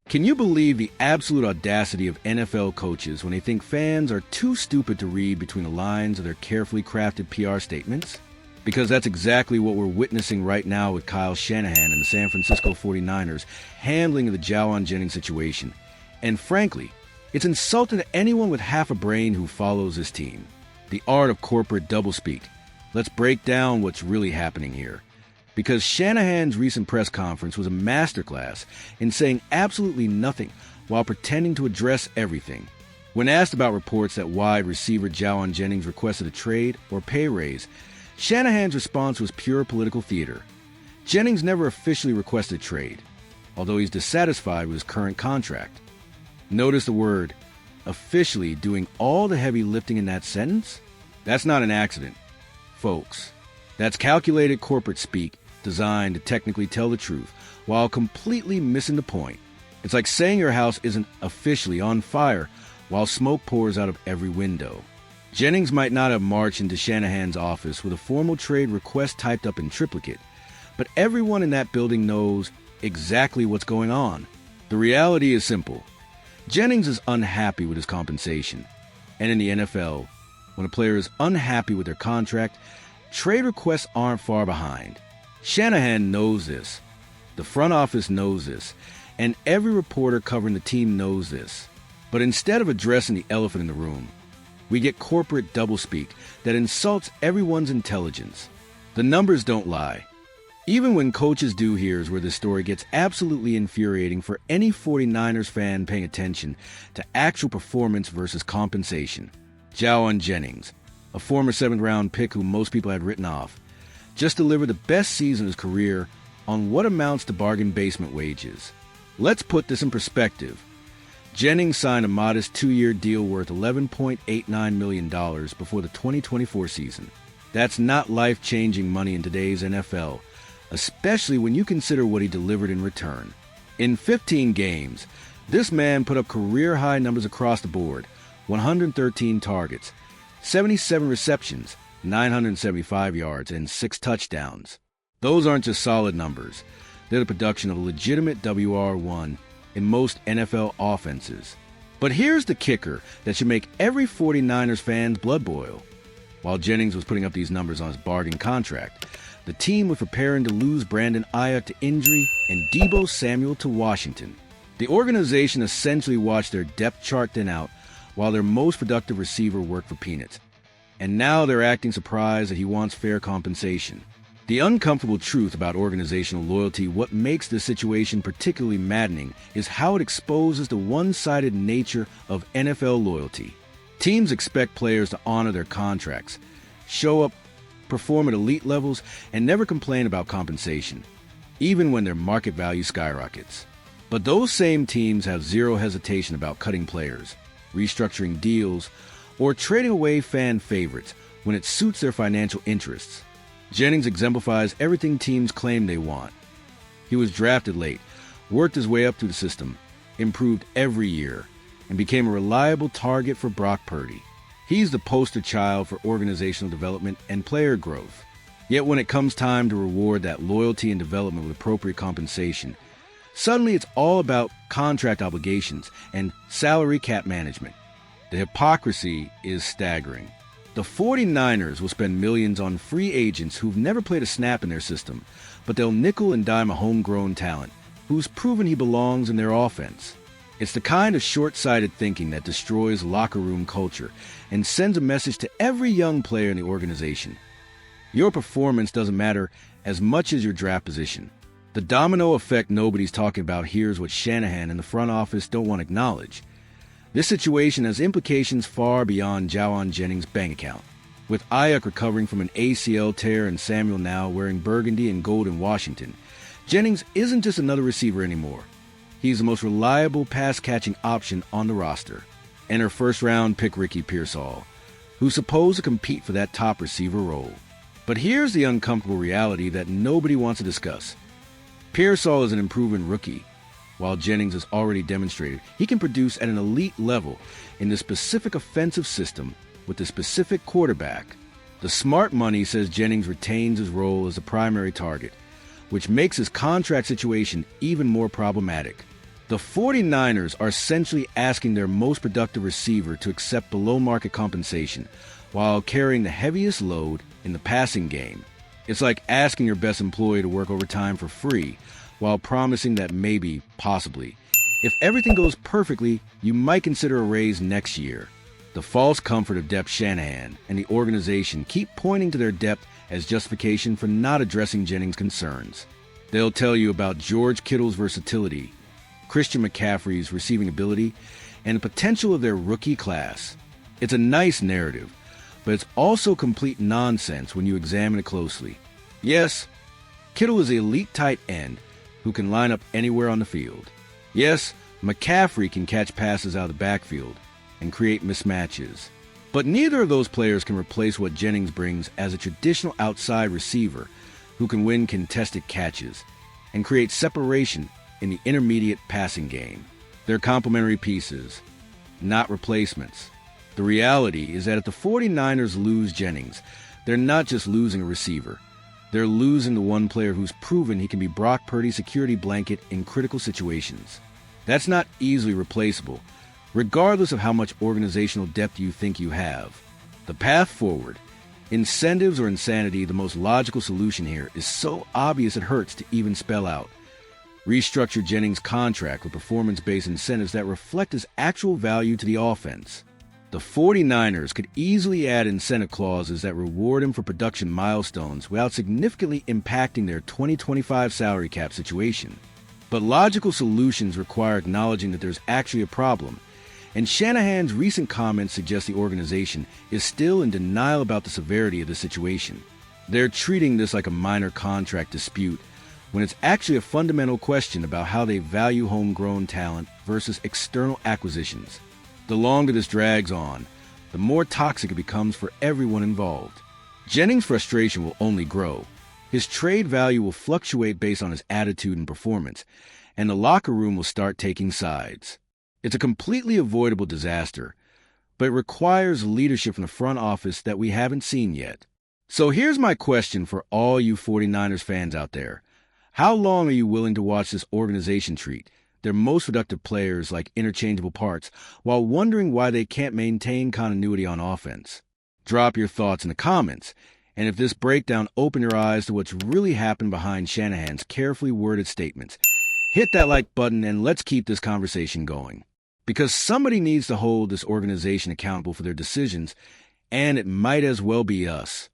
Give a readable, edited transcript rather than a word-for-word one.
Can you believe the absolute audacity of NFL coaches when they think fans are too stupid to read between the lines of their carefully crafted PR statements? Because that's exactly what we're witnessing right now with Kyle Shanahan and the San Francisco 49ers handling the Jauan Jennings situation. And frankly, it's insulting to anyone with half a brain who follows this team. The art of corporate doublespeak. Let's break down what's really happening here. Because Shanahan's recent press conference was a masterclass in saying absolutely nothing while pretending to address everything. When asked about reports that wide receiver Jauan Jennings requested a trade or pay raise, Shanahan's response was pure political theater. Jennings never officially requested a trade, although he's dissatisfied with his current contract. Notice the word officially doing all the heavy lifting in that sentence? That's not an accident, folks. That's calculated corporate speak designed to technically tell the truth while completely missing the point. It's like saying your house isn't officially on fire while smoke pours out of every window. Jennings might not have marched into Shanahan's office with a formal trade request typed up in triplicate, but everyone in that building knows exactly what's going on. The reality is simple. Jennings is unhappy with his compensation. And in the NFL, when a player is unhappy with their contract, trade requests aren't far behind. Shanahan knows this. The front office knows this. And every reporter covering the team knows this. But instead of addressing the elephant in the room, we get corporate doublespeak that insults everyone's intelligence. The numbers don't lie. Even when coaches do, here's where this story gets absolutely infuriating for any 49ers fan paying attention to actual performance versus compensation. Jauan Jennings, a former 7th-round pick who most people had written off, just delivered the best season of his career on what amounts to bargain basement wages. Let's put this in perspective. Jennings signed a modest 2-year deal worth $11.89 million before the 2024 season. That's not life-changing money in today's NFL, especially when you consider what he delivered in return. In 15 games, this man put up career-high numbers across the board: 113 targets, 77 receptions, 975 yards, and 6 touchdowns. Those aren't just solid numbers. They're the production of a legitimate WR1 in most NFL offenses. But here's the kicker that should make every 49ers fan's blood boil. While Jennings was putting up these numbers on his bargain contract, the team was preparing to lose Brandon Aiyuk to injury and Deebo Samuel to Washington. The organization essentially watched their depth chart thin out while their most productive receiver worked for peanuts. And now they're acting surprised that he wants fair compensation. The uncomfortable truth about organizational loyalty, what makes this situation particularly maddening, is how it exposes the one-sided nature of NFL loyalty. Teams expect players to honor their contracts, show up, perform at elite levels, and never complain about compensation, even when their market value skyrockets. But those same teams have zero hesitation about cutting players, restructuring deals, or trading away fan favorites when it suits their financial interests. Jennings exemplifies everything teams claim they want. He was drafted late, worked his way up through the system, improved every year, and became a reliable target for Brock Purdy. He's the poster child for organizational development and player growth. Yet when it comes time to reward that loyalty and development with appropriate compensation, suddenly it's all about contract obligations and salary cap management. The hypocrisy is staggering. The 49ers will spend millions on free agents who've never played a snap in their system, but they'll nickel and dime a homegrown talent who's proven he belongs in their offense. It's the kind of short-sighted thinking that destroys locker room culture and sends a message to every young player in the organization. Your performance doesn't matter as much as your draft position. The domino effect nobody's talking about here is what Shanahan and the front office don't want to acknowledge. This situation has implications far beyond Jauan Jennings' bank account. With Aiyuk recovering from an ACL tear and Samuel now wearing burgundy and gold in Washington, Jennings isn't just another receiver anymore. He's the most reliable pass-catching option on the roster. Enter first-round pick Ricky Pearsall, who's supposed to compete for that top receiver role. But here's the uncomfortable reality that nobody wants to discuss. Pearsall is an improving rookie, while Jennings has already demonstrated he can produce at an elite level in the specific offensive system with the specific quarterback. The smart money says Jennings retains his role as the primary target, which makes his contract situation even more problematic. The 49ers are essentially asking their most productive receiver to accept below-market compensation while carrying the heaviest load in the passing game. It's like asking your best employee to work overtime for free while promising that maybe, possibly, if everything goes perfectly, you might consider a raise next year. The false comfort of WR Shanahan and the organization keep pointing to their depth as justification for not addressing Jennings' concerns. They'll tell you about George Kittle's versatility, Christian McCaffrey's receiving ability, and the potential of their rookie class. It's a nice narrative, but it's also complete nonsense when you examine it closely. Yes, Kittle is an elite tight end who can line up anywhere on the field. Yes, McCaffrey can catch passes out of the backfield and create mismatches. But neither of those players can replace what Jennings brings as a traditional outside receiver who can win contested catches and create separation in the intermediate passing game. They're complementary pieces, not replacements. The reality is that if the 49ers lose Jennings, they're not just losing a receiver. They're losing the one player who's proven he can be Brock Purdy's security blanket in critical situations. That's not easily replaceable, regardless of how much organizational depth you think you have. The path forward, incentives or insanity, the most logical solution here is so obvious it hurts to even spell out. Restructure Jennings' contract with performance-based incentives that reflect his actual value to the offense. The 49ers could easily add incentive clauses that reward him for production milestones without significantly impacting their 2025 salary cap situation. But logical solutions require acknowledging that there's actually a problem, and Shanahan's recent comments suggest the organization is still in denial about the severity of the situation. They're treating this like a minor contract dispute when it's actually a fundamental question about how they value homegrown talent versus external acquisitions. The longer this drags on, the more toxic it becomes for everyone involved. Jennings' frustration will only grow. His trade value will fluctuate based on his attitude and performance, and the locker room will start taking sides. It's a completely avoidable disaster, but it requires leadership from the front office that we haven't seen yet. So here's my question for all you 49ers fans out there. How long are you willing to watch this organization treat their most productive players like interchangeable parts while wondering why they can't maintain continuity on offense? Drop your thoughts in the comments, and if this breakdown opened your eyes to what's really happened behind Shanahan's carefully worded statements, hit that like button and let's keep this conversation going. Because somebody needs to hold this organization accountable for their decisions, and it might as well be us.